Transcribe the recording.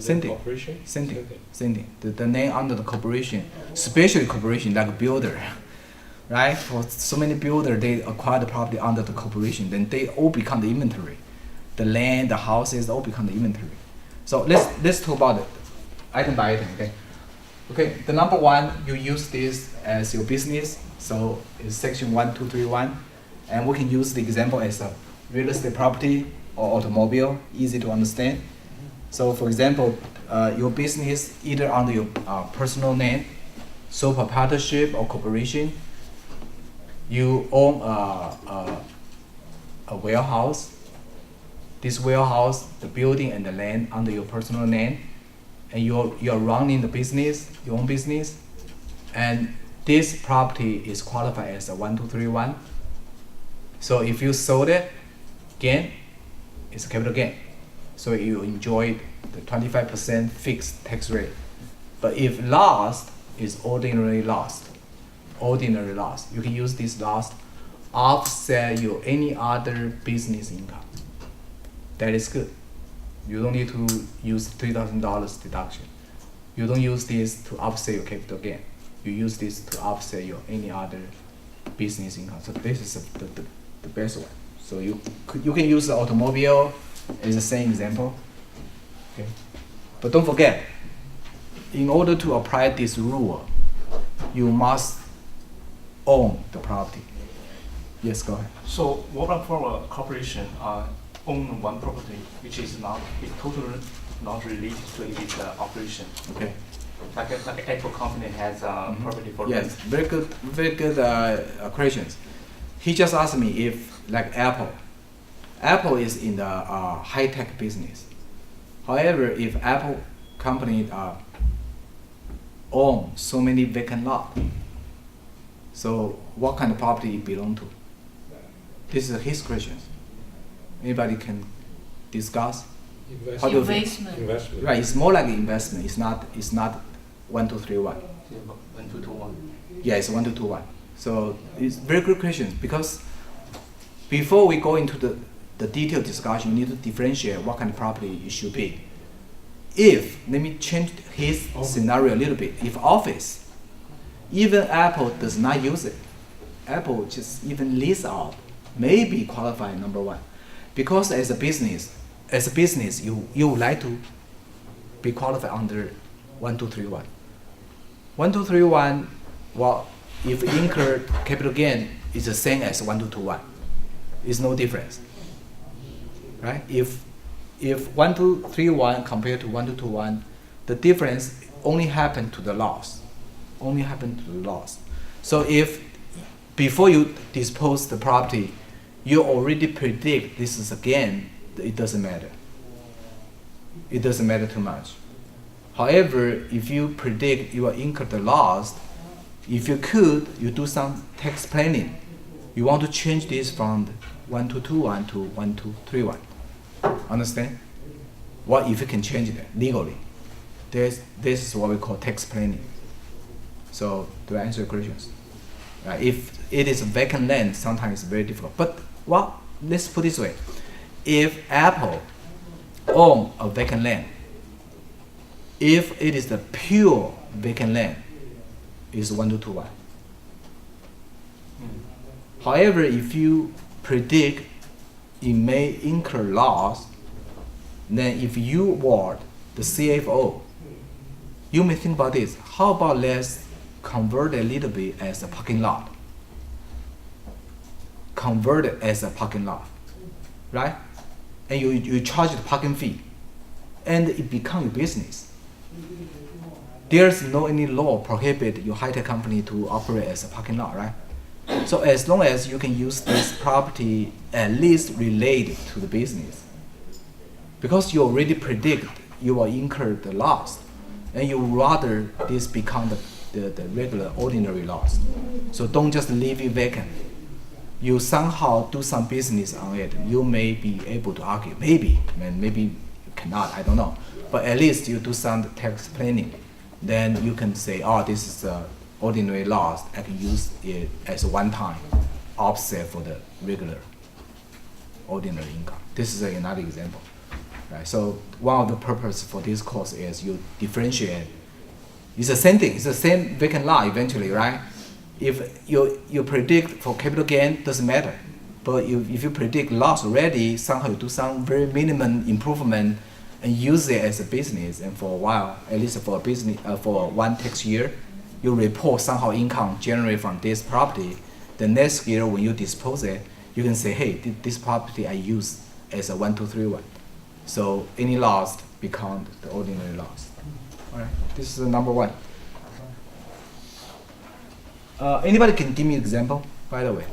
Same thing. Corporation? Same thing. Same thing. The name under the corporation, especially corporation like a builder, right? For so many builder, they acquire the property under the corporation, then they all become the inventory. The land, the houses, all become the inventory. So let's talk about it, item by item. Okay. Okay. The number one, you use this as your business. So it's section 1231, and we can use the example as a real estate property or automobile, easy to understand. So for example, your business either under your personal name, sole proprietorship or corporation, you own a warehouse. This warehouse, the building and the land under your personal name, and you're running the business, your own business, and this property is qualified as a 1231. So if you sold it, gain, it's a capital gain. So you enjoy the 25% fixed tax rate. But if lost, it's ordinary loss. Ordinary loss. You can use this loss offset your any other business income. That is good. You don't need to use $3,000 deduction. You don't use this to offset your capital gain. You use this to offset your any other business income. So this is the best one. So you can use the automobile as the same example. Okay. But don't forget, in order to apply this rule, you must own the property. Yes, go ahead. So what about for a corporation own one property which is totally not related to its operation? Okay. Like an Apple company has property for yes, very good questions. He just asked me if like Apple is in the high-tech business. However, if Apple company own so many vacant lot, so what kind of property it belong to? This is his question. Anybody can discuss? How do you think? Investment. Right, it's more like an investment. It's not 1231. 1221. Yeah, it's 1221. So it's very good question, because before we go into the detailed discussion, you need to differentiate what kind of property it should be. Let me change his scenario a little bit. If office, even Apple does not use it, Apple just even lease out, maybe qualify number one. Because as a business, you would like to be qualified under 1231. 1231, well, if incurred capital gain is the same as 1221, it's no difference, right? If 1231 compared to 1221, the difference only happened to the loss, So if before you dispose the property, you already predict this is a gain, it doesn't matter. It doesn't matter too much. However, if you predict you will incur the loss, if you could, you do some tax planning. You want to change this from 1221 to 1231. Understand? What if you can change it legally? This is what we call tax planning. So, do I answer your questions? If it is vacant land, sometimes it's very difficult. But let's put it this way. If Apple own a vacant land, if it is the pure vacant land, it's 1221. However, if you predict it may incur loss, then if you were the CFO, you may think about this. How about let's convert a little bit as a parking lot? Convert it as a parking lot, right? And you charge the parking fee, and it becomes a business. There's no any law prohibit your high-tech company to operate as a parking lot, right? So as long as you can use this property at least related to the business, because you already predict you will incur the loss, and you rather this become the regular ordinary loss. So don't just leave it vacant. You somehow do some business on it. You may be able to argue, maybe you cannot, I don't know. But at least you do some tax planning. Then you can say, this is the ordinary loss. I can use it as a one-time offset for the regular ordinary income. This is another example. Right? So one of the purpose for this course is you differentiate. It's the same thing. It's the same vacant lot eventually, right? If you predict for capital gain, doesn't matter. But if you predict loss already, somehow you do some very minimum improvement and use it as a business, and for a while, at least for a business, for one tax year, you report somehow income generated from this property. The next year when you dispose it, you can say, hey, this property I use as a 1231. So any loss become the ordinary loss. All right, this is number one. Anybody can give me an example, by the way?